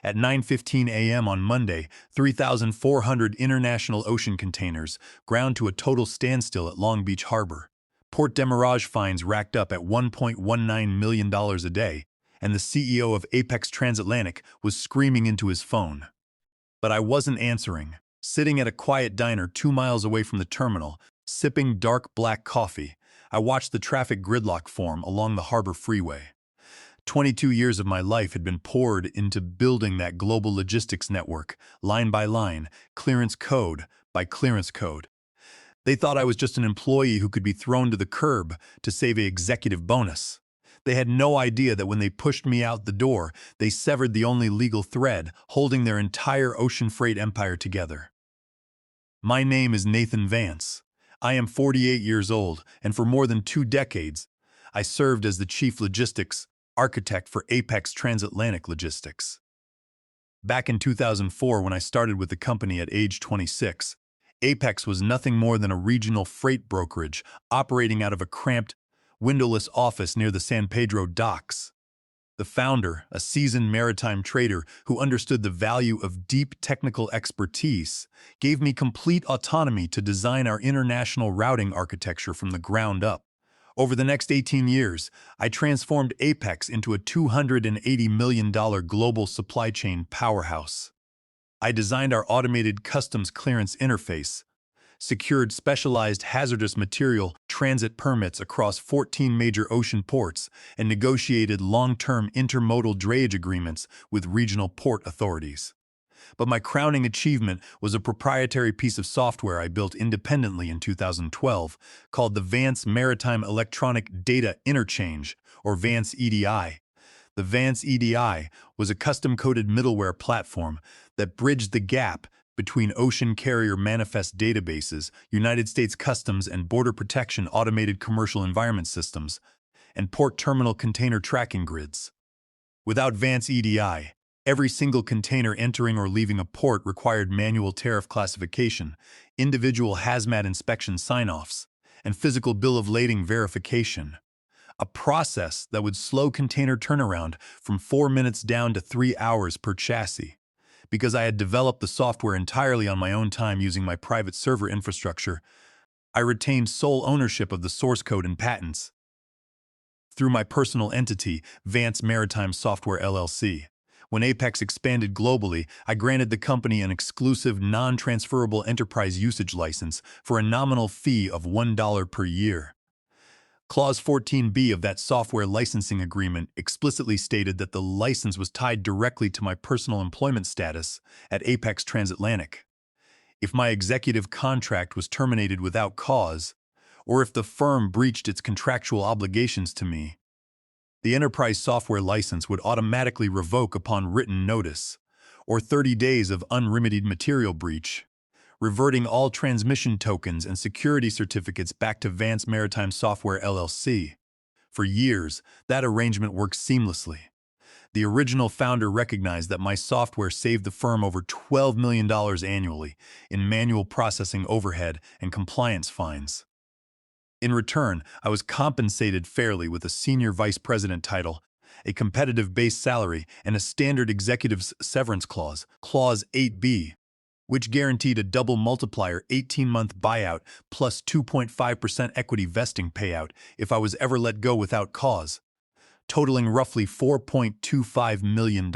At 9:15 a.m. on Monday, 3,400 international ocean containers ground to a total standstill at Long Beach Harbor. Port demurrage fines racked up at $1.19 million a day, and the CEO of Apex Transatlantic was screaming into his phone. But I wasn't answering. Sitting at a quiet diner 2 miles away from the terminal, sipping dark black coffee, I watched the traffic gridlock form along the harbor freeway. 22 years of my life had been poured into building that global logistics network, line by line, clearance code by clearance code. They thought I was just an employee who could be thrown to the curb to save an executive bonus. They had no idea that when they pushed me out the door, they severed the only legal thread holding their entire ocean freight empire together. My name is Nathan Vance. I am 48 years old, and for more than 2 decades, I served as the chief logistics architect for Apex Transatlantic Logistics. Back in 2004, when I started with the company at age 26, Apex was nothing more than a regional freight brokerage operating out of a cramped, windowless office near the San Pedro docks. The founder, a seasoned maritime trader who understood the value of deep technical expertise, gave me complete autonomy to design our international routing architecture from the ground up. Over the next 18 years, I transformed Apex into a $280 million global supply chain powerhouse. I designed our automated customs clearance interface, secured specialized hazardous material transit permits across 14 major ocean ports, and negotiated long-term intermodal drayage agreements with regional port authorities. But my crowning achievement was a proprietary piece of software I built independently in 2012 called the Vance Maritime Electronic Data Interchange, or Vance EDI. The Vance EDI was a custom-coded middleware platform that bridged the gap between ocean carrier manifest databases, United States Customs and Border Protection automated commercial environment systems, and port terminal container tracking grids. Without Vance EDI, every single container entering or leaving a port required manual tariff classification, individual hazmat inspection sign-offs, and physical bill of lading verification. A process that would slow container turnaround from 4 minutes down to 3 hours per chassis. Because I had developed the software entirely on my own time using my private server infrastructure, I retained sole ownership of the source code and patents. Through my personal entity, Vance Maritime Software LLC. When Apex expanded globally, I granted the company an exclusive, non-transferable enterprise usage license for a nominal fee of $1 per year. Clause 14B of that software licensing agreement explicitly stated that the license was tied directly to my personal employment status at Apex Transatlantic. If my executive contract was terminated without cause, or if the firm breached its contractual obligations to me, the enterprise software license would automatically revoke upon written notice, or 30 days of unremedied material breach, reverting all transmission tokens and security certificates back to Vance Maritime Software LLC. For years, that arrangement worked seamlessly. The original founder recognized that my software saved the firm over $12 million annually in manual processing overhead and compliance fines. In return, I was compensated fairly with a senior vice president title, a competitive base salary, and a standard executive's severance clause, Clause 8B, which guaranteed a double multiplier 18-month buyout plus 2.5% equity vesting payout if I was ever let go without cause, totaling roughly $4.25 million.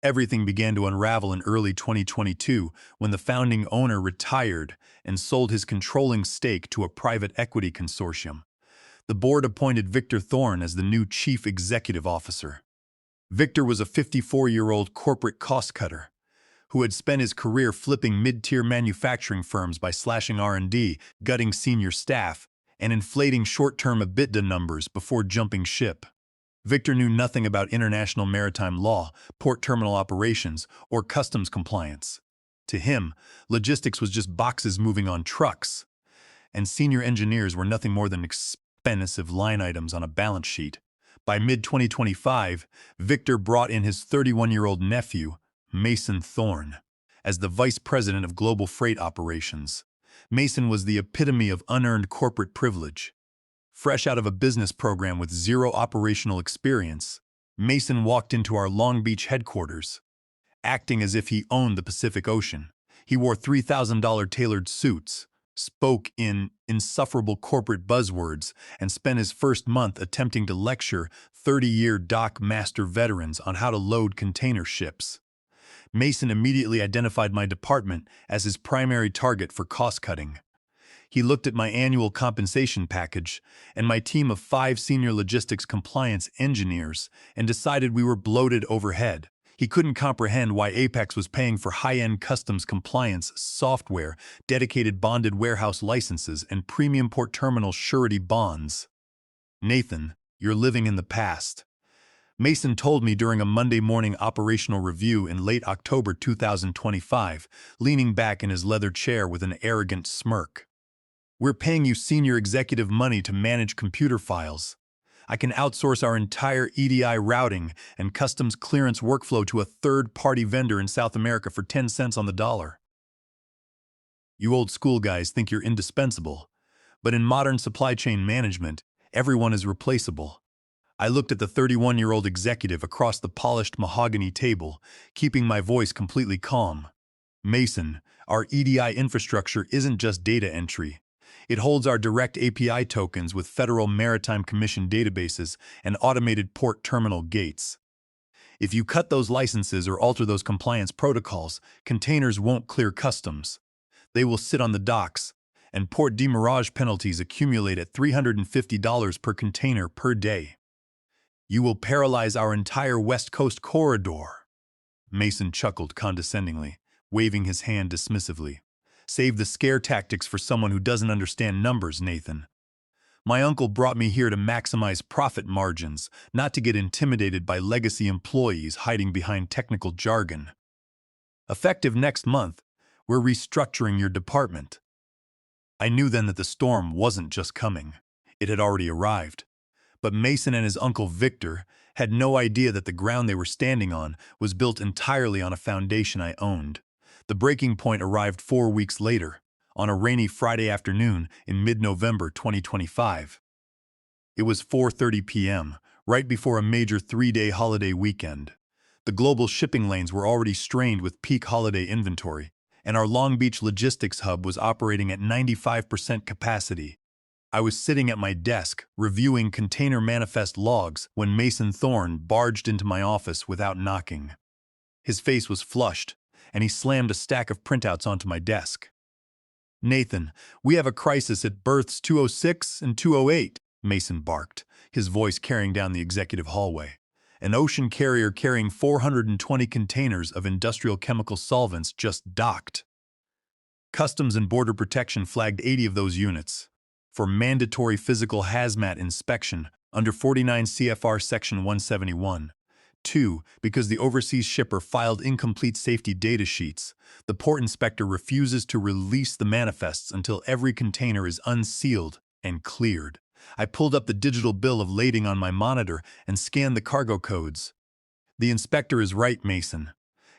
Everything began to unravel in early 2022 when the founding owner retired and sold his controlling stake to a private equity consortium. The board appointed Victor Thorne as the new chief executive officer. Victor was a 54-year-old corporate cost-cutter who had spent his career flipping mid-tier manufacturing firms by slashing R&D, gutting senior staff, and inflating short-term EBITDA numbers before jumping ship. Victor knew nothing about international maritime law, port terminal operations, or customs compliance. To him, logistics was just boxes moving on trucks, and senior engineers were nothing more than expensive line items on a balance sheet. By mid-2025, Victor brought in his 31-year-old nephew, Mason Thorne, as the vice president of global freight operations. Mason was the epitome of unearned corporate privilege. Fresh out of a business program with zero operational experience, Mason walked into our Long Beach headquarters, acting as if he owned the Pacific Ocean. He wore $3,000 tailored suits, spoke in insufferable corporate buzzwords, and spent his first month attempting to lecture 30-year dock master veterans on how to load container ships. Mason immediately identified my department as his primary target for cost-cutting. He looked at my annual compensation package and my team of 5 senior logistics compliance engineers and decided we were bloated overhead. He couldn't comprehend why Apex was paying for high-end customs compliance software, dedicated bonded warehouse licenses, and premium port terminal surety bonds. "Nathan, you're living in the past," Mason told me during a Monday morning operational review in late October 2025, leaning back in his leather chair with an arrogant smirk. "We're paying you senior executive money to manage computer files. I can outsource our entire EDI routing and customs clearance workflow to a third-party vendor in South America for 10 cents on the dollar. You old school guys think you're indispensable, but in modern supply chain management, everyone is replaceable." I looked at the 31-year-old executive across the polished mahogany table, keeping my voice completely calm. "Mason, our EDI infrastructure isn't just data entry. It holds our direct API tokens with Federal Maritime Commission databases and automated port terminal gates. If you cut those licenses or alter those compliance protocols, containers won't clear customs. They will sit on the docks, and port demurrage penalties accumulate at $350 per container per day. You will paralyze our entire West Coast corridor." Mason chuckled condescendingly, waving his hand dismissively. "Save the scare tactics for someone who doesn't understand numbers, Nathan. My uncle brought me here to maximize profit margins, not to get intimidated by legacy employees hiding behind technical jargon. Effective next month, we're restructuring your department." I knew then that the storm wasn't just coming. It had already arrived. But Mason and his uncle Victor had no idea that the ground they were standing on was built entirely on a foundation I owned. The breaking point arrived 4 weeks later, on a rainy Friday afternoon in mid-November 2025. It was 4:30 p.m., right before a major 3-day holiday weekend. The global shipping lanes were already strained with peak holiday inventory, and our Long Beach logistics hub was operating at 95% capacity. I was sitting at my desk, reviewing container manifest logs, when Mason Thorne barged into my office without knocking. His face was flushed, and he slammed a stack of printouts onto my desk. "Nathan, we have a crisis at berths 206 and 208, Mason barked, his voice carrying down the executive hallway. "An ocean carrier carrying 420 containers of industrial chemical solvents just docked. Customs and Border Protection flagged 80 of those units for mandatory physical hazmat inspection under 49 CFR Section 171. 2. Because the overseas shipper filed incomplete safety data sheets, the port inspector refuses to release the manifests until every container is unsealed and cleared. I pulled up the digital bill of lading on my monitor and scanned the cargo codes. The inspector is right, Mason.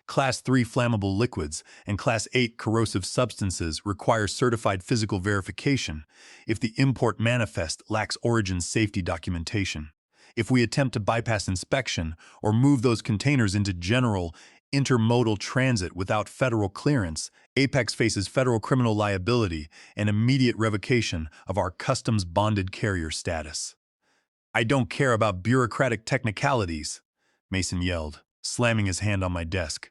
Class 3 flammable liquids and Class 8 corrosive substances require certified physical verification if the import manifest lacks origin safety documentation. If we attempt to bypass inspection or move those containers into general intermodal transit without federal clearance, Apex faces federal criminal liability and immediate revocation of our customs bonded carrier status." "I don't care about bureaucratic technicalities," Mason yelled, slamming his hand on my desk.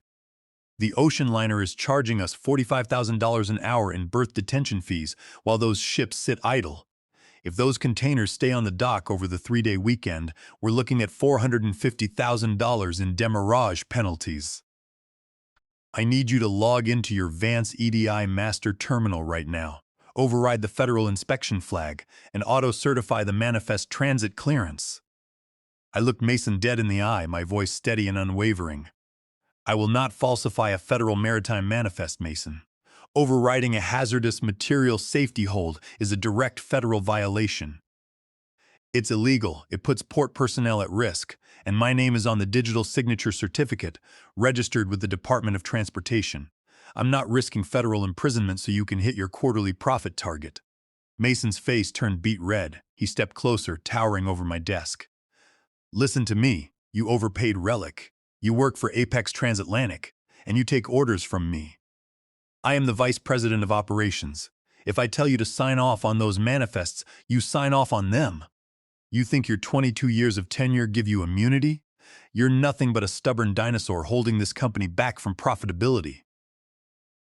"The ocean liner is charging us $45,000 an hour in berth detention fees while those ships sit idle. If those containers stay on the dock over the 3-day weekend, we're looking at $450,000 in demurrage penalties. I need you to log into your Vance EDI master terminal right now, override the federal inspection flag, and auto-certify the manifest transit clearance." I looked Mason dead in the eye, my voice steady and unwavering. "I will not falsify a federal maritime manifest, Mason. Overriding a hazardous material safety hold is a direct federal violation. It's illegal, it puts port personnel at risk, and my name is on the digital signature certificate, registered with the Department of Transportation. I'm not risking federal imprisonment so you can hit your quarterly profit target." Mason's face turned beet red. He stepped closer, towering over my desk. "Listen to me, you overpaid relic. You work for Apex Transatlantic. and you take orders from me. I am the vice president of operations. If I tell you to sign off on those manifests, you sign off on them. You think your 22 years of tenure give you immunity? You're nothing but a stubborn dinosaur holding this company back from profitability.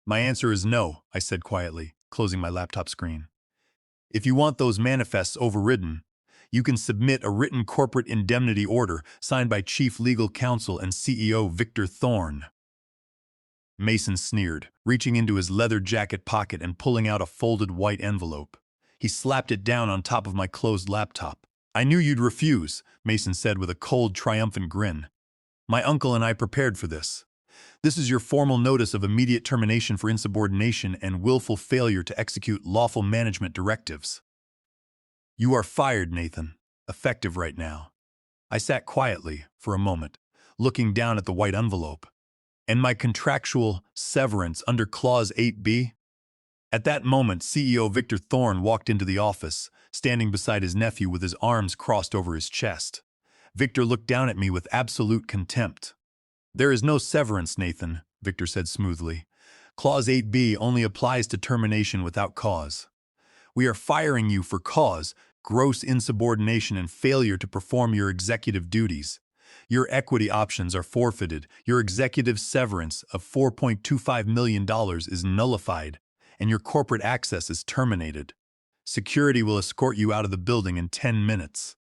My answer is no, I said quietly, closing my laptop screen. If you want those manifests overridden, you can submit a written corporate indemnity order signed by Chief Legal Counsel and CEO Victor Thorne. Mason sneered, reaching into his leather jacket pocket and pulling out a folded white envelope. He slapped it down on top of my closed laptop. I knew you'd refuse, Mason said with a cold, triumphant grin. My uncle and I prepared for this. This is your formal notice of immediate termination for insubordination and willful failure to execute lawful management directives. You are fired, Nathan. Effective right now. I sat quietly for a moment, looking down at the white envelope. And my contractual severance under Clause 8B? At that moment, CEO Victor Thorne walked into the office, standing beside his nephew with his arms crossed over his chest. Victor looked down at me with absolute contempt. There is no severance, Nathan, Victor said smoothly. Clause 8B only applies to termination without cause. We are firing you for cause, gross insubordination and failure to perform your executive duties. Your equity options are forfeited, your executive severance of $4.25 million is nullified, and your corporate access is terminated. Security will escort you out of the building in 10 minutes.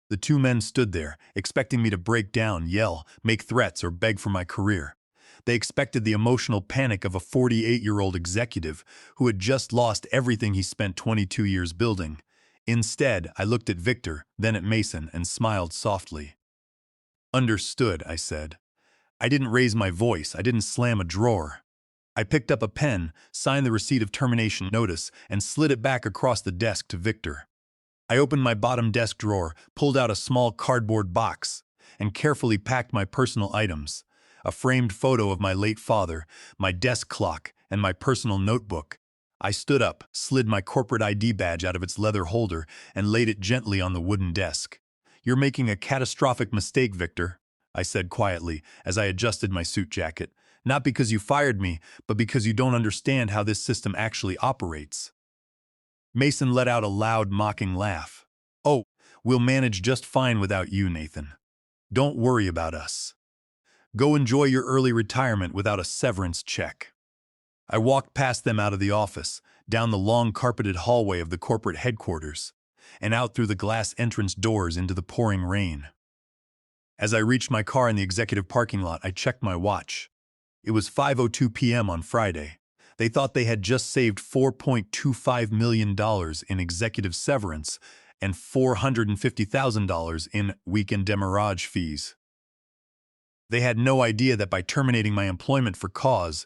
The two men stood there, expecting me to break down, yell, make threats, or beg for my career. They expected the emotional panic of a 48-year-old executive who had just lost everything he spent 22 years building. Instead, I looked at Victor, then at Mason, and smiled softly. Understood, I said. I didn't raise my voice, I didn't slam a drawer. I picked up a pen, signed the receipt of termination notice, and slid it back across the desk to Victor. I opened my bottom desk drawer, pulled out a small cardboard box, and carefully packed my personal items, a framed photo of my late father, my desk clock, and my personal notebook. I stood up, slid my corporate ID badge out of its leather holder, and laid it gently on the wooden desk. You're making a catastrophic mistake, Victor, I said quietly as I adjusted my suit jacket. Not because you fired me, but because you don't understand how this system actually operates. Mason let out a loud, mocking laugh. Oh, we'll manage just fine without you, Nathan. Don't worry about us. Go enjoy your early retirement without a severance check. I walked past them out of the office, down the long carpeted hallway of the corporate headquarters, and out through the glass entrance doors into the pouring rain. As I reached my car in the executive parking lot, I checked my watch. It was 5:02 p.m. on Friday. They thought they had just saved $4.25 million in executive severance and $450,000 in weekend demurrage fees. They had no idea that by terminating my employment for cause,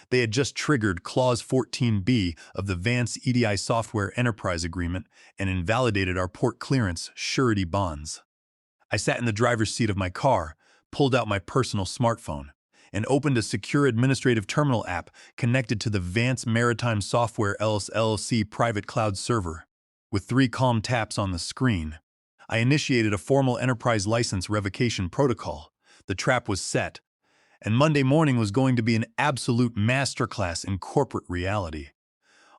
they had just triggered Clause 14B of the Vance EDI Software Enterprise Agreement and invalidated our port clearance surety bonds. I sat in the driver's seat of my car, pulled out my personal smartphone, and opened a secure administrative terminal app connected to the Vance Maritime Software LLC private cloud server. With 3 calm taps on the screen, I initiated a formal enterprise license revocation protocol. The trap was set, and Monday morning was going to be an absolute masterclass in corporate reality.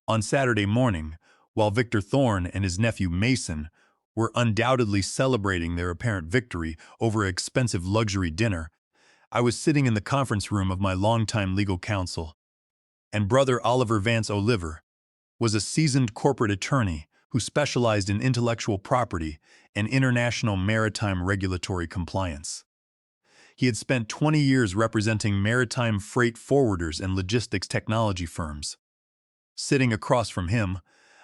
On Saturday morning, while Victor Thorne and his nephew Mason were undoubtedly celebrating their apparent victory over an expensive luxury dinner, I was sitting in the conference room of my longtime legal counsel, and brother Oliver Vance Oliver was a seasoned corporate attorney who specialized in intellectual property and international maritime regulatory compliance. He had spent 20 years representing maritime freight forwarders and logistics technology firms. Sitting across from him,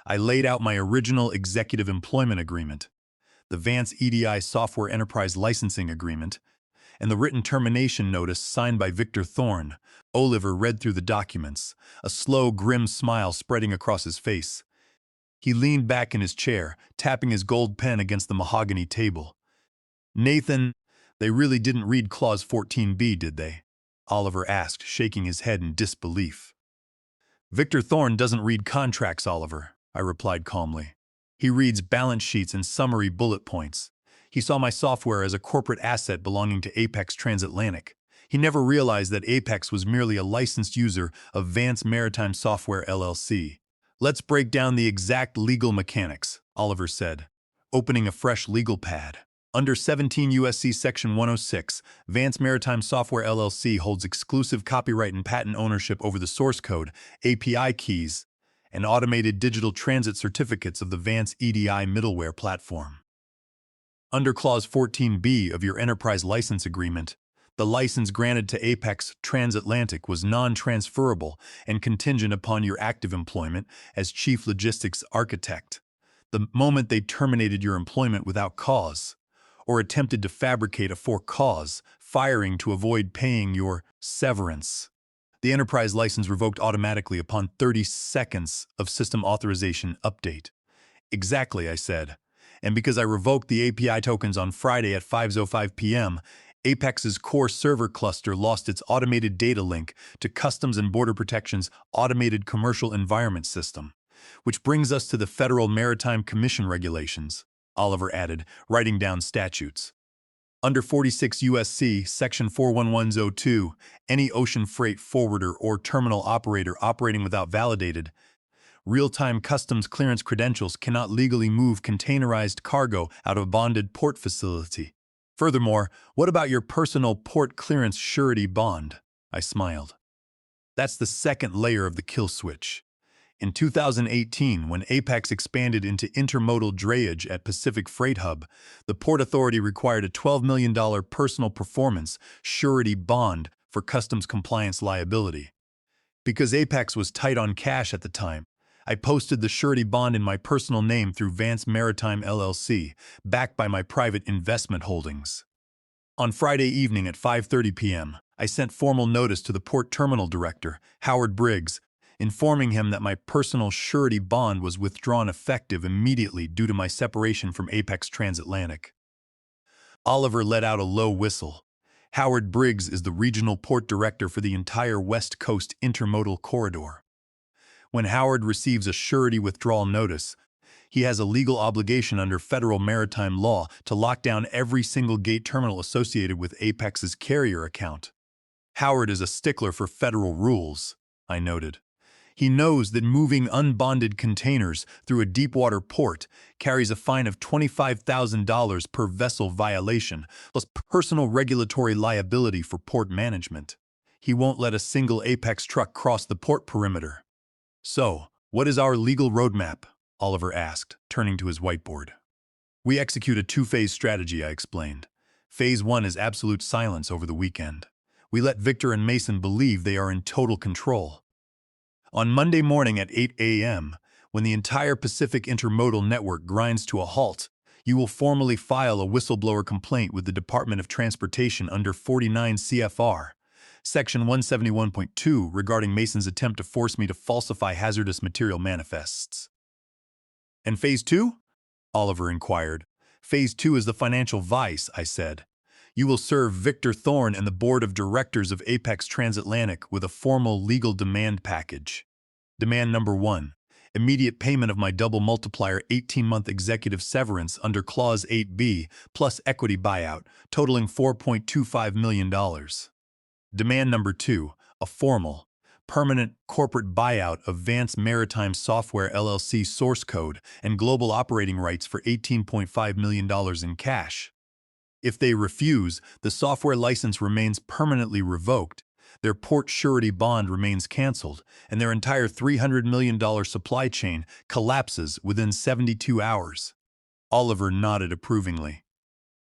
I laid out my original executive employment agreement, the Vance EDI Software Enterprise Licensing Agreement, and the written termination notice signed by Victor Thorne. Oliver read through the documents, a slow, grim smile spreading across his face. He leaned back in his chair, tapping his gold pen against the mahogany table. Nathan, they really didn't read Clause 14B, did they? Oliver asked, shaking his head in disbelief. Victor Thorne doesn't read contracts, Oliver, I replied calmly. He reads balance sheets and summary bullet points. He saw my software as a corporate asset belonging to Apex Transatlantic, He never realized that Apex was merely a licensed user of Vance Maritime Software LLC. Let's break down the exact legal mechanics, Oliver said, opening a fresh legal pad. Under 17 U.S.C. Section 106, Vance Maritime Software LLC holds exclusive copyright and patent ownership over the source code, API keys, and automated digital transit certificates of the Vance EDI middleware platform. Under Clause 14b of your Enterprise License Agreement, the license granted to Apex Transatlantic was non-transferable and contingent upon your active employment as Chief Logistics Architect. The moment they terminated your employment without cause, or attempted to fabricate a for-cause firing to avoid paying your severance, the enterprise license revoked automatically upon 30 seconds of system authorization update. Exactly, I said. And because I revoked the API tokens on Friday at 5:05 p.m., Apex's core server cluster lost its automated data link to Customs and Border Protection's Automated Commercial Environment System. Which brings us to the Federal Maritime Commission regulations, Oliver added, writing down statutes. Under 46 U.S.C. Section 41102, any ocean freight forwarder or terminal operator operating without validated, real-time customs clearance credentials cannot legally move containerized cargo out of a bonded port facility. Furthermore, what about your personal port clearance surety bond? I smiled. That's the second layer of the kill switch. In 2018, when Apex expanded into intermodal drayage at Pacific Freight Hub, the Port Authority required a $12 million personal performance surety bond for customs compliance liability. Because Apex was tight on cash at the time, I posted the surety bond in my personal name through Vance Maritime LLC, backed by my private investment holdings. On Friday evening at 5:30 p.m., I sent formal notice to the port terminal director, Howard Briggs, informing him that my personal surety bond was withdrawn effective immediately due to my separation from Apex Transatlantic. Oliver let out a low whistle. Howard Briggs is the regional port director for the entire West Coast intermodal corridor. When Howard receives a surety withdrawal notice, he has a legal obligation under federal maritime law to lock down every single gate terminal associated with Apex's carrier account. Howard is a stickler for federal rules, I noted. He knows that moving unbonded containers through a deepwater port carries a fine of $25,000 per vessel violation, plus personal regulatory liability for port management. He won't let a single Apex truck cross the port perimeter. So, what is our legal roadmap? Oliver asked, turning to his whiteboard. We execute a two-phase strategy, I explained. Phase 1 is absolute silence over the weekend. We let Victor and Mason believe they are in total control. On Monday morning at 8 a.m., when the entire Pacific Intermodal Network grinds to a halt, you will formally file a whistleblower complaint with the Department of Transportation under 49 CFR, Section 171.2 regarding Mason's attempt to force me to falsify hazardous material manifests. And Phase 2? Oliver inquired. Phase 2 is the financial vice, I said. You will serve Victor Thorne and the board of directors of Apex Transatlantic with a formal legal demand package. Demand number 1, immediate payment of my double multiplier 18-month executive severance under Clause 8b plus equity buyout, totaling $4.25 million. Demand number 2, a formal, permanent corporate buyout of Vance Maritime Software LLC source code and global operating rights for $18.5 million in cash. If they refuse, the software license remains permanently revoked, their port surety bond remains canceled, and their entire $300 million supply chain collapses within 72 hours. Oliver nodded approvingly.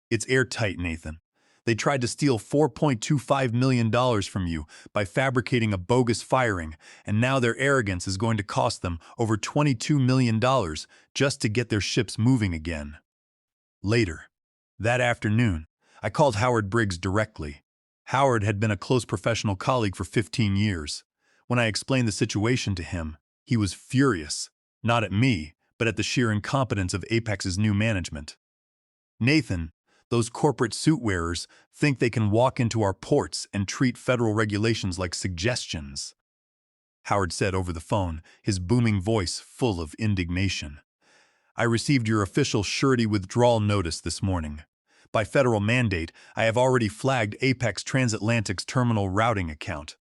It's airtight, Nathan. They tried to steal $4.25 million from you by fabricating a bogus firing, and now their arrogance is going to cost them over $22 million just to get their ships moving again. Later, that afternoon, I called Howard Briggs directly. Howard had been a close professional colleague for 15 years. When I explained the situation to him, he was furious, not at me, but at the sheer incompetence of Apex's new management. Nathan, those corporate suit wearers think they can walk into our ports and treat federal regulations like suggestions, Howard said over the phone, his booming voice full of indignation. I received your official surety withdrawal notice this morning. By federal mandate, I have already flagged Apex Transatlantic's terminal routing account.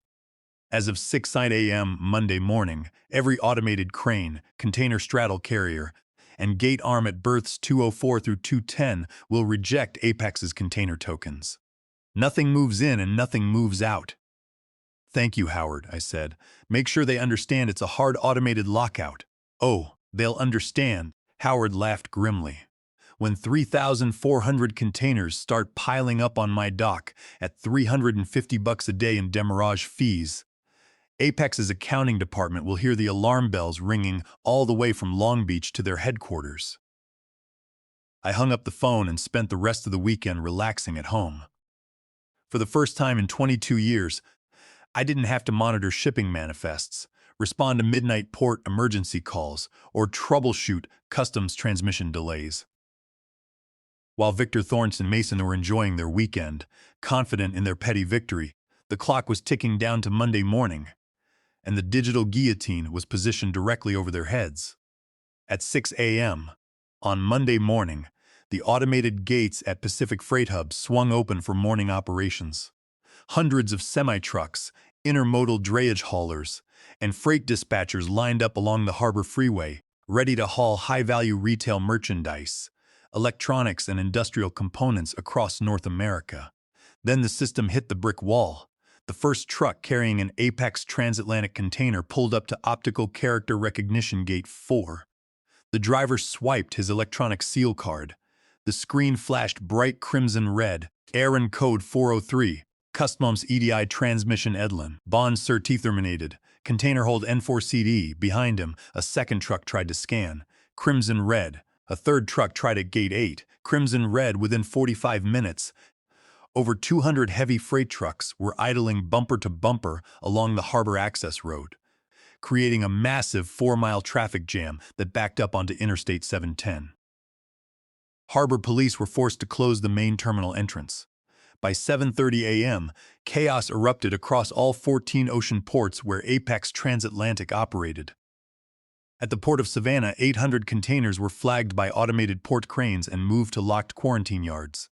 As of 6:09 a.m. Monday morning, every automated crane, container straddle carrier, and gate arm at berths 204 through 210 will reject Apex's container tokens. Nothing moves in and nothing moves out. Thank you, Howard, I said. Make sure they understand it's a hard automated lockout. Oh, they'll understand, Howard laughed grimly. When 3,400 containers start piling up on my dock at $350 a day in demurrage fees, Apex's accounting department will hear the alarm bells ringing all the way from Long Beach to their headquarters. I hung up the phone and spent the rest of the weekend relaxing at home. For the first time in 22 years, I didn't have to monitor shipping manifests, respond to midnight port emergency calls, or troubleshoot customs transmission delays. While Victor Thornton and Mason were enjoying their weekend, confident in their petty victory, the clock was ticking down to Monday morning, and the digital guillotine was positioned directly over their heads. At 6 a.m. on Monday morning, the automated gates at Pacific Freight Hub swung open for morning operations. Hundreds of semi-trucks, intermodal drayage haulers, and freight dispatchers lined up along the harbor freeway, ready to haul high-value retail merchandise, electronics, and industrial components across North America. Then the system hit the brick wall. The first truck carrying an Apex Transatlantic container pulled up to Optical Character Recognition Gate 4. The driver swiped his electronic seal card. The screen flashed bright crimson red, Aaron Code 403, Customs EDI Transmission Edlin, Bond Certificated, Container Hold N4CD. Behind him, a second truck tried to scan. Crimson red. A third truck tried at Gate 8. Crimson red. Within 45 minutes, over 200 heavy freight trucks were idling bumper to bumper along the harbor access road, creating a massive 4-mile traffic jam that backed up onto Interstate 710. Harbor police were forced to close the main terminal entrance. By 7:30 a.m., chaos erupted across all 14 ocean ports where Apex Transatlantic operated. At the port of Savannah, 800 containers were flagged by automated port cranes and moved to locked quarantine yards.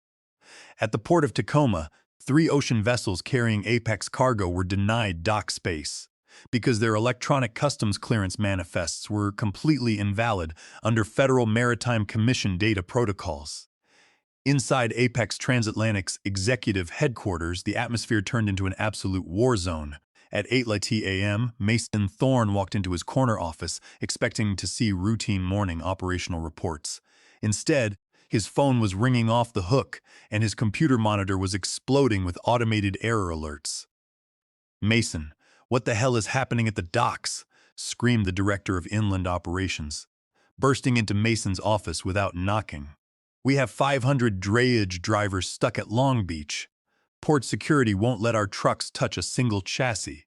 At the port of Tacoma, 3 ocean vessels carrying Apex cargo were denied dock space because their electronic customs clearance manifests were completely invalid under Federal Maritime Commission data protocols. Inside Apex Transatlantic's executive headquarters, the atmosphere turned into an absolute war zone. At 8:00 a.m., Mason Thorne walked into his corner office, expecting to see routine morning operational reports. Instead, his phone was ringing off the hook, and his computer monitor was exploding with automated error alerts. "Mason, what the hell is happening at the docks?" screamed the director of inland operations, bursting into Mason's office without knocking. "We have 500 drayage drivers stuck at Long Beach. Port security won't let our trucks touch a single chassis.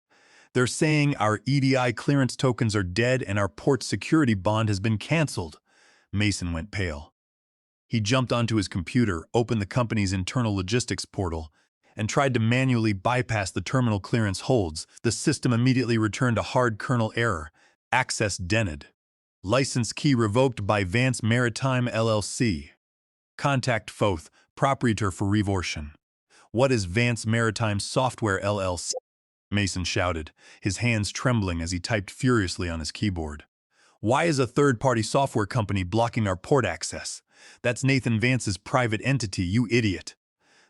They're saying our EDI clearance tokens are dead and our port security bond has been canceled." Mason went pale. He jumped onto his computer, opened the company's internal logistics portal, and tried to manually bypass the terminal clearance holds. The system immediately returned a hard kernel error. Access denied. License key revoked by Vance Maritime LLC. Contact Foth, proprietor for reversion. "What is Vance Maritime Software LLC?" Mason shouted, his hands trembling as he typed furiously on his keyboard. "Why is a third-party software company blocking our port access? That's Nathan Vance's private entity, you idiot."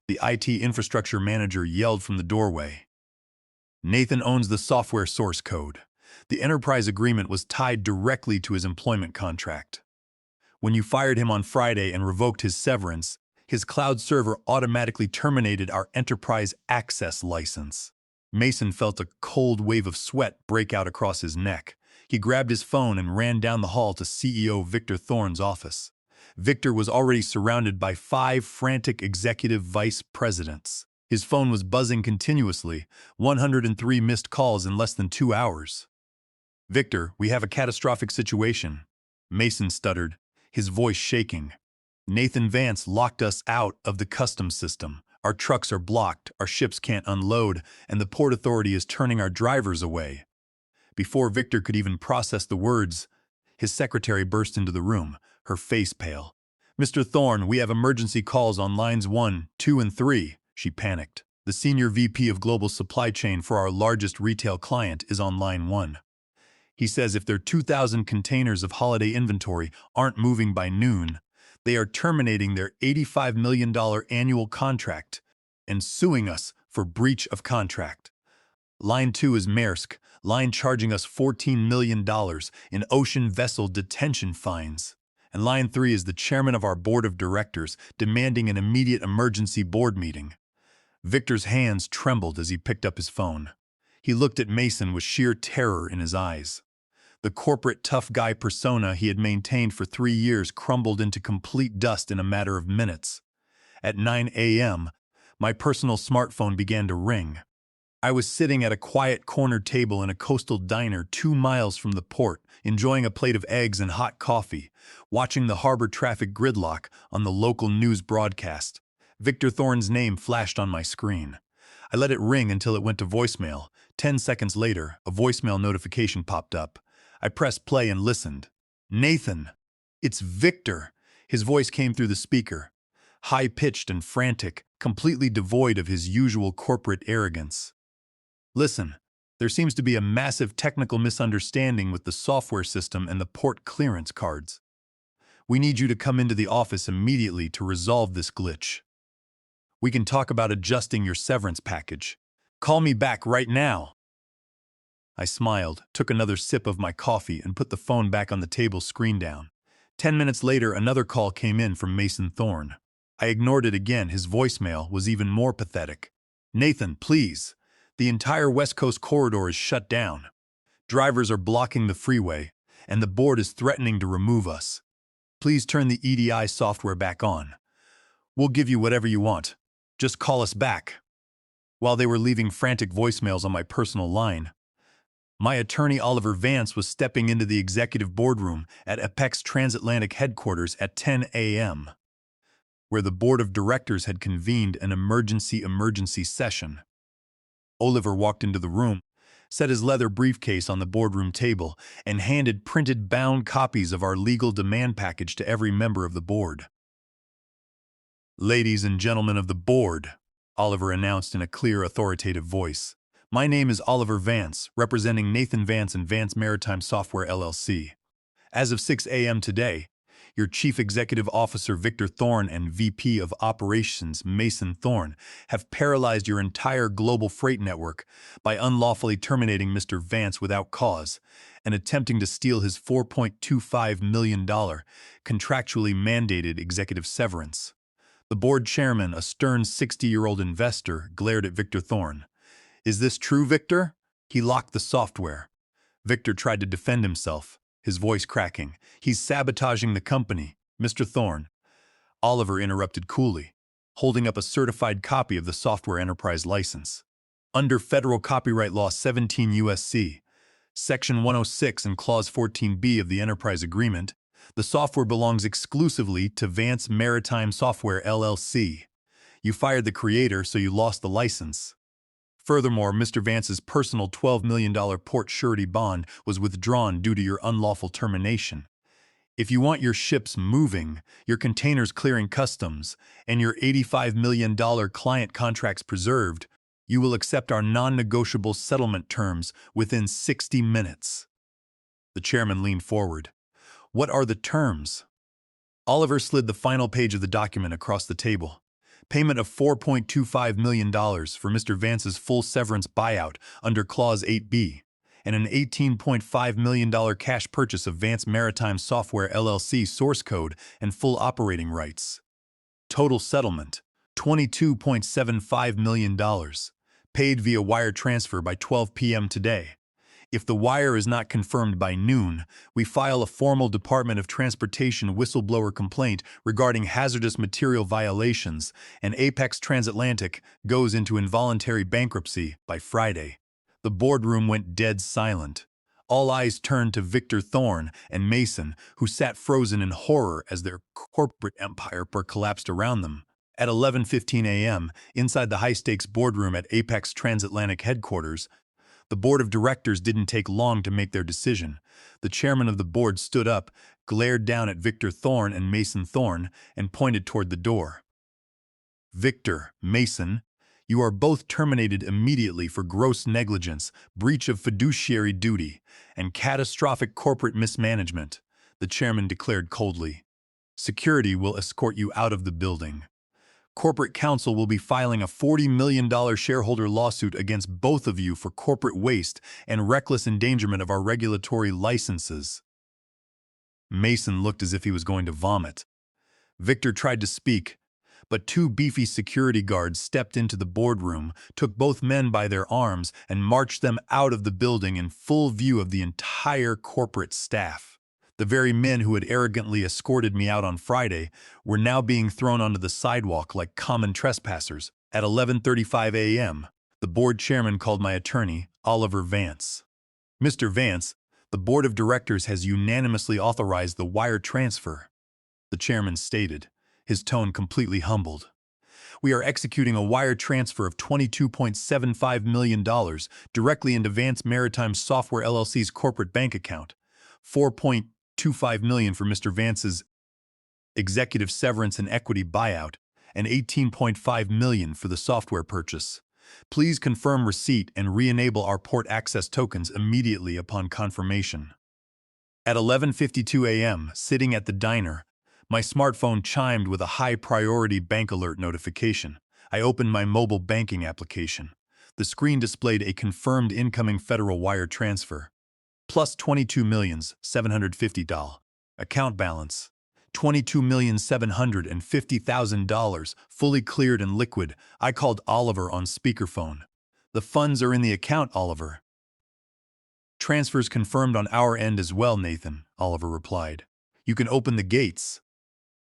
The IT infrastructure manager yelled from the doorway. "Nathan owns the software source code. The enterprise agreement was tied directly to his employment contract. When you fired him on Friday and revoked his severance, his cloud server automatically terminated our enterprise access license." Mason felt a cold wave of sweat break out across his neck. He grabbed his phone and ran down the hall to CEO Victor Thorne's office. Victor was already surrounded by 5 frantic executive vice presidents. His phone was buzzing continuously, 103 missed calls in less than 2 hours. "Victor, we have a catastrophic situation," Mason stuttered, his voice shaking. "Nathan Vance locked us out of the customs system. Our trucks are blocked, our ships can't unload, and the Port Authority is turning our drivers away." Before Victor could even process the words, his secretary burst into the room, her face pale. Mr. Thorne, we have emergency calls on lines 1, 2, and 3, she panicked. The senior VP of Global Supply Chain for our largest retail client is on line 1. He says if their 2,000 containers of holiday inventory aren't moving by noon, they are terminating their $85 million annual contract and suing us for breach of contract. Line 2 is Maersk, line charging us $14 million in ocean vessel detention fines. And line 3 is the chairman of our board of directors demanding an immediate emergency board meeting. Victor's hands trembled as he picked up his phone. He looked at Mason with sheer terror in his eyes. The corporate tough guy persona he had maintained for 3 years crumbled into complete dust in a matter of minutes. At 9 a.m., my personal smartphone began to ring. I was sitting at a quiet corner table in a coastal diner 2 miles from the port, enjoying a plate of eggs and hot coffee, watching the harbor traffic gridlock on the local news broadcast. Victor Thorne's name flashed on my screen. I let it ring until it went to voicemail. 10 seconds later, a voicemail notification popped up. I pressed play and listened. "Nathan, it's Victor." His voice came through the speaker, high-pitched and frantic, completely devoid of his usual corporate arrogance. "Listen, there seems to be a massive technical misunderstanding with the software system and the port clearance cards. We need you to come into the office immediately to resolve this glitch. We can talk about adjusting your severance package. Call me back right now." I smiled, took another sip of my coffee, and put the phone back on the table screen down. 10 minutes later, another call came in from Mason Thorne. I ignored it again. His voicemail was even more pathetic. "Nathan, please. The entire West Coast corridor is shut down. Drivers are blocking the freeway, and the board is threatening to remove us. Please turn the EDI software back on. We'll give you whatever you want. Just call us back." While they were leaving frantic voicemails on my personal line, my attorney Oliver Vance was stepping into the executive boardroom at Apex Transatlantic headquarters at 10 a.m., where the board of directors had convened an emergency session. Oliver walked into the room, set his leather briefcase on the boardroom table, and handed printed bound copies of our legal demand package to every member of the board. "Ladies and gentlemen of the board," Oliver announced in a clear, authoritative voice, "my name is Oliver Vance, representing Nathan Vance and Vance Maritime Software LLC. As of 6 a.m. today, your Chief Executive Officer Victor Thorne and VP of Operations Mason Thorne have paralyzed your entire global freight network by unlawfully terminating Mr. Vance without cause and attempting to steal his $4.25 million contractually mandated executive severance." The board chairman, a stern 60-year-old investor, glared at Victor Thorne. "Is this true, Victor?" He locked the software. Victor tried to defend himself, his voice cracking. "He's sabotaging the company, Mr. Thorne." Oliver interrupted coolly, holding up a certified copy of the software enterprise license. Under Federal Copyright Law 17 U.S.C., Section 106 and Clause 14b of the Enterprise Agreement, the software belongs exclusively to Vance Maritime Software LLC. You fired the creator, so you lost the license. Furthermore, Mr. Vance's personal $12 million port surety bond was withdrawn due to your unlawful termination. If you want your ships moving, your containers clearing customs, and your $85 million client contracts preserved, you will accept our non-negotiable settlement terms within 60 minutes. The chairman leaned forward. "What are the terms?" Oliver slid the final page of the document across the table. "Payment of $4.25 million for Mr. Vance's full severance buyout under Clause 8b, and an $18.5 million cash purchase of Vance Maritime Software LLC source code and full operating rights. Total settlement, $22.75 million, paid via wire transfer by 12 p.m. today. If the wire is not confirmed by noon, we file a formal Department of Transportation whistleblower complaint regarding hazardous material violations, and Apex Transatlantic goes into involuntary bankruptcy by Friday." The boardroom went dead silent. All eyes turned to Victor Thorne and Mason, who sat frozen in horror as their corporate empire collapsed around them. At 11:15 a.m., inside the high-stakes boardroom at Apex Transatlantic headquarters, The board of directors didn't take long to make their decision. The chairman of the board stood up, glared down at Victor Thorne and Mason Thorne, and pointed toward the door. Victor, Mason, you are both terminated immediately for gross negligence, breach of fiduciary duty, and catastrophic corporate mismanagement, the chairman declared coldly. Security will escort you out of the building. Corporate counsel will be filing a $40 million shareholder lawsuit against both of you for corporate waste and reckless endangerment of our regulatory licenses. Mason looked as if he was going to vomit. Victor tried to speak, but two beefy security guards stepped into the boardroom, took both men by their arms, and marched them out of the building in full view of the entire corporate staff. The very men who had arrogantly escorted me out on Friday were now being thrown onto the sidewalk like common trespassers. At 11:35 a.m., the board chairman called my attorney, Oliver Vance. Mr. Vance, the board of directors has unanimously authorized the wire transfer, the chairman stated, his tone completely humbled. We are executing a wire transfer of $22.75 million directly into Vance Maritime Software LLC's corporate bank account, $4.25 million for Mr. Vance's executive severance and equity buyout, and $18.5 million for the software purchase. Please confirm receipt and re-enable our port access tokens immediately upon confirmation. At 11:52 a.m., sitting at the diner, my smartphone chimed with a high-priority bank alert notification. I opened my mobile banking application. The screen displayed a confirmed incoming federal wire transfer. Plus $22,750. Account balance, $22,750,000, fully cleared and liquid. I called Oliver on speakerphone. The funds are in the account, Oliver. Transfers confirmed on our end as well, Nathan, Oliver replied. You can open the gates.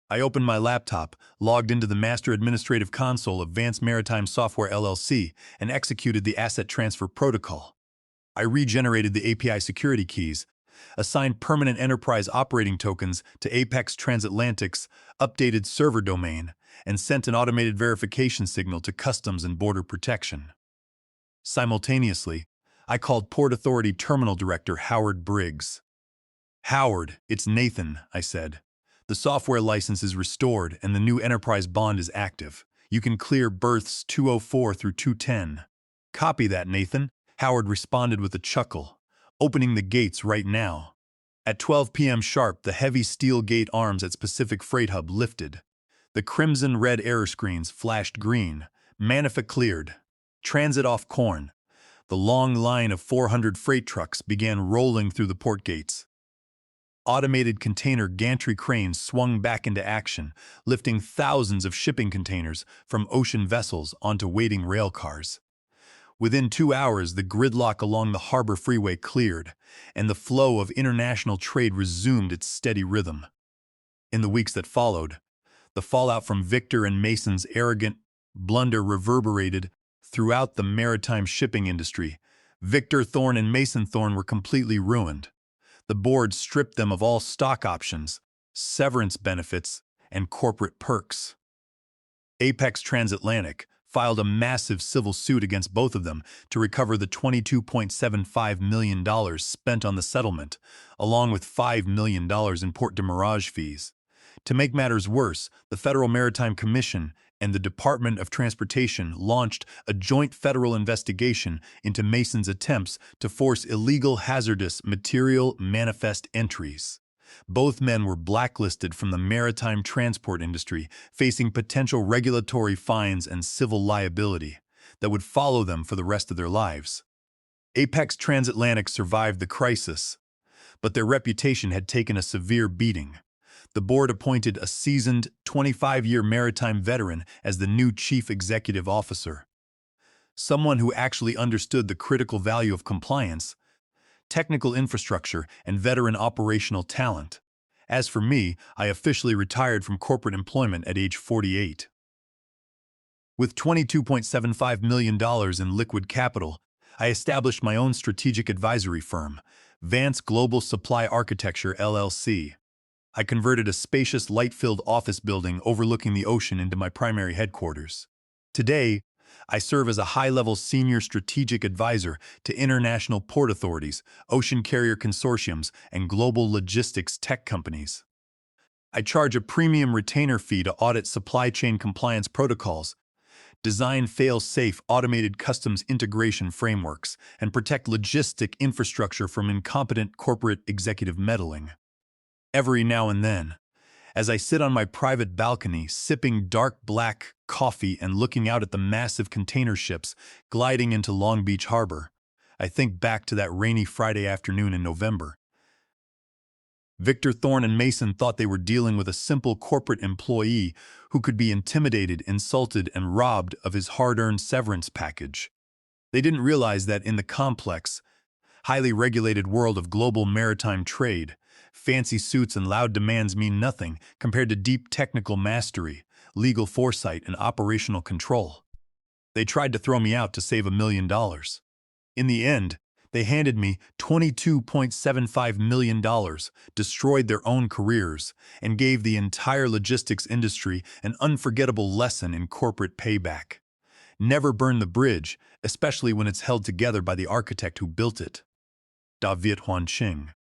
I opened my laptop, logged into the master administrative console of Vance Maritime Software LLC, and executed the asset transfer protocol. I regenerated the API security keys, assigned permanent enterprise operating tokens to Apex Transatlantic's updated server domain, and sent an automated verification signal to Customs and Border Protection. Simultaneously, I called Port Authority Terminal Director Howard Briggs. Howard, it's Nathan, I said. The software license is restored and the new enterprise bond is active. You can clear berths 204 through 210. Copy that, Nathan, Howard responded with a chuckle. Opening the gates right now. At 12 p.m. sharp, the heavy steel gate arms at Pacific Freight Hub lifted. The crimson-red error screens flashed green. Manifa cleared. Transit off Corn. The long line of 400 freight trucks began rolling through the port gates. Automated container gantry cranes swung back into action, lifting thousands of shipping containers from ocean vessels onto waiting rail cars. Within 2 hours, the gridlock along the harbor freeway cleared, and the flow of international trade resumed its steady rhythm. In the weeks that followed, the fallout from Victor and Mason's arrogant blunder reverberated throughout the maritime shipping industry. Victor Thorne and Mason Thorne were completely ruined. The board stripped them of all stock options, severance benefits, and corporate perks. Apex Transatlantic filed a massive civil suit against both of them to recover the $22.75 million spent on the settlement, along with $5 million in port demurrage fees. To make matters worse, the Federal Maritime Commission and the Department of Transportation launched a joint federal investigation into Mason's attempts to force illegal hazardous material manifest entries. Both men were blacklisted from the maritime transport industry, facing potential regulatory fines and civil liability that would follow them for the rest of their lives. Apex Transatlantic survived the crisis, but their reputation had taken a severe beating. The board appointed a seasoned 25-year maritime veteran as the new chief executive officer. Someone who actually understood the critical value of compliance, technical infrastructure, and veteran operational talent. As for me, I officially retired from corporate employment at age 48. With $22.75 million in liquid capital, I established my own strategic advisory firm, Vance Global Supply Architecture LLC. I converted a spacious, light-filled office building overlooking the ocean into my primary headquarters. Today, I serve as a high-level senior strategic advisor to international port authorities, ocean carrier consortiums, and global logistics tech companies. I charge a premium retainer fee to audit supply chain compliance protocols, design fail-safe automated customs integration frameworks, and protect logistic infrastructure from incompetent corporate executive meddling. Every now and then, as I sit on my private balcony sipping dark black coffee and looking out at the massive container ships gliding into Long Beach Harbor, I think back to that rainy Friday afternoon in November. Victor Thorne and Mason thought they were dealing with a simple corporate employee who could be intimidated, insulted, and robbed of his hard-earned severance package. They didn't realize that in the complex, highly regulated world of global maritime trade, fancy suits and loud demands mean nothing compared to deep technical mastery, legal foresight, and operational control. They tried to throw me out to save $1 million. In the end, they handed me $22.75 million, destroyed their own careers, and gave the entire logistics industry an unforgettable lesson in corporate payback. Never burn the bridge, especially when it's held together by the architect who built it. Daviet Huan Qing.